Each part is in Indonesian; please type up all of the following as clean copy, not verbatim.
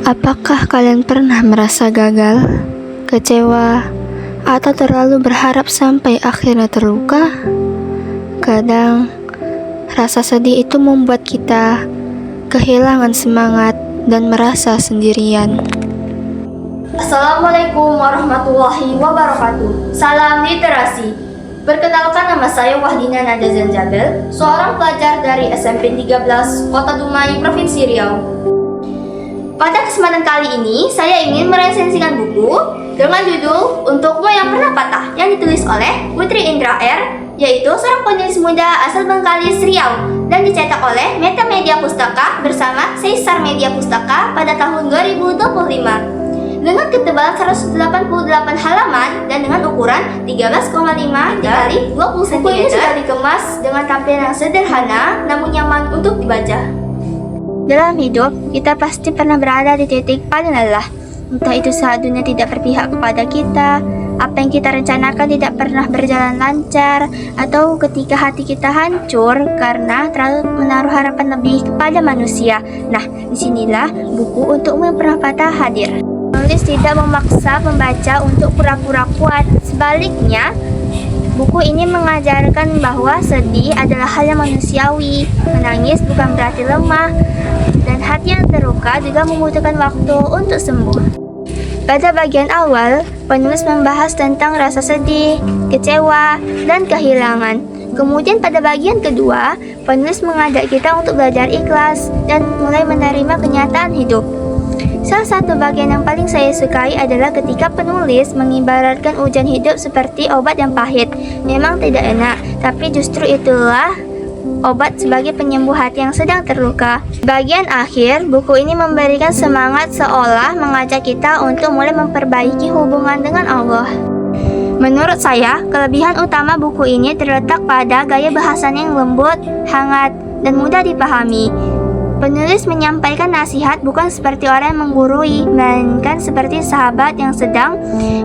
Apakah kalian pernah merasa gagal, kecewa, atau terlalu berharap sampai akhirnya terluka? Kadang, rasa sedih itu membuat kita kehilangan semangat dan merasa sendirian. Assalamualaikum warahmatullahi wabarakatuh. Salam literasi. Perkenalkan, nama saya Wahdina Nada Zanjabil, seorang pelajar dari SMP 13 Kota Dumai, Provinsi Riau. Pada kesempatan kali ini, saya ingin meresensikan buku dengan judul Untukmu Yang Pernah Patah yang ditulis oleh Putri Indra R, yaitu seorang penulis muda asal Bengkalis, Riau, dan dicetak oleh Meta Media Pustaka bersama Caesar Media Pustaka pada tahun 2025. Dengan ketebalan 188 halaman dan dengan ukuran 13,5 x 20 cm. Buku ini sudah dikemas dengan tampilan yang sederhana namun nyaman untuk dibaca. Dalam hidup, kita pasti pernah berada di titik paling lelah. Entah itu saat dunia tidak berpihak kepada kita, apa yang kita rencanakan tidak pernah berjalan lancar, atau ketika hati kita hancur karena terlalu menaruh harapan lebih kepada manusia. Nah, disinilah buku Untukmu Yang Pernah Patah hadir. Penulis tidak memaksa pembaca untuk pura-pura kuat. Sebaliknya, buku ini mengajarkan bahwa sedih adalah hal yang manusiawi. Menangis bukan berarti lemah, dan hati yang terluka juga membutuhkan waktu untuk sembuh. Pada bagian awal, penulis membahas tentang rasa sedih, kecewa, dan kehilangan. Kemudian pada bagian kedua, penulis mengajak kita untuk belajar ikhlas dan mulai menerima kenyataan hidup. Salah satu bagian yang paling saya sukai adalah ketika penulis mengibaratkan ujian hidup seperti obat yang pahit. Memang tidak enak, tapi justru itulah obat sebagai penyembuh hati yang sedang terluka. Bagian akhir, buku ini memberikan semangat seolah mengajak kita untuk mulai memperbaiki hubungan dengan Allah. Menurut saya, kelebihan utama buku ini terletak pada gaya bahasanya yang lembut, hangat, dan mudah dipahami. Penulis menyampaikan nasihat bukan seperti orang yang menggurui, melainkan seperti sahabat yang sedang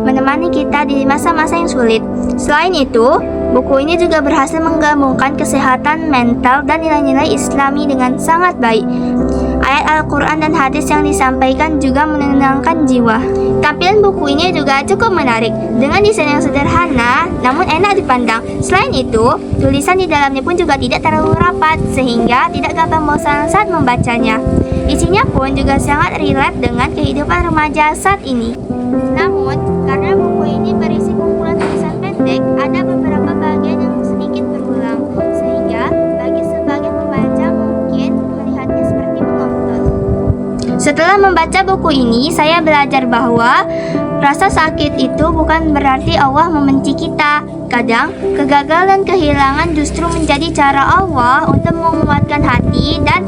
menemani kita di masa-masa yang sulit. Selain itu, buku ini juga berhasil menggabungkan kesehatan mental dan nilai-nilai Islami dengan sangat baik. Ayat Al-Quran dan hadis yang disampaikan juga menenangkan jiwa. Tampilan buku ini juga cukup menarik, dengan desain yang sederhana namun enak dipandang. Selain itu, tulisan di dalamnya pun juga tidak terlalu rapat, sehingga tidak gampang bosan saat membacanya. Isinya pun juga sangat relate dengan kehidupan remaja saat ini. Namun, karena buku ini berisi kumpulan tulisan pendek, ada beberapa bagian yang sedikit berulang, sehingga bagi sebagian pembaca mungkin melihatnya seperti menonton. Setelah membaca buku ini, saya belajar bahwa rasa sakit itu bukan berarti Allah membenci kita. Kadang, kegagalan kehilangan justru menjadi cara Allah untuk menguatkan hati dan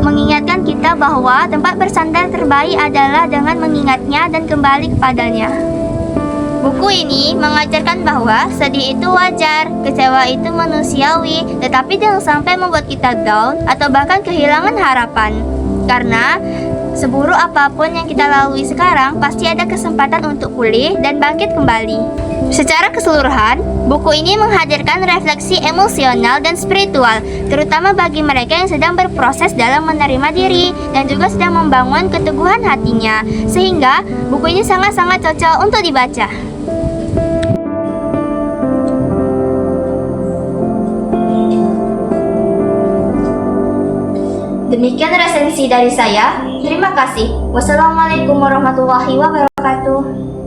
mengingatkan kita bahwa tempat bersandar terbaik adalah dengan mengingatnya dan kembali kepadanya. Buku ini mengajarkan bahwa sedih itu wajar, kecewa itu manusiawi, tetapi jangan sampai membuat kita down atau bahkan kehilangan harapan. Karena seburuk apapun yang kita lalui sekarang, pasti ada kesempatan untuk pulih dan bangkit kembali. Secara keseluruhan, buku ini menghadirkan refleksi emosional dan spiritual, terutama bagi mereka yang sedang berproses dalam menerima diri dan juga sedang membangun keteguhan hatinya. Sehingga, buku ini sangat-sangat cocok untuk dibaca. Demikian resensi dari saya. Terima kasih. Wassalamualaikum warahmatullahi wabarakatuh.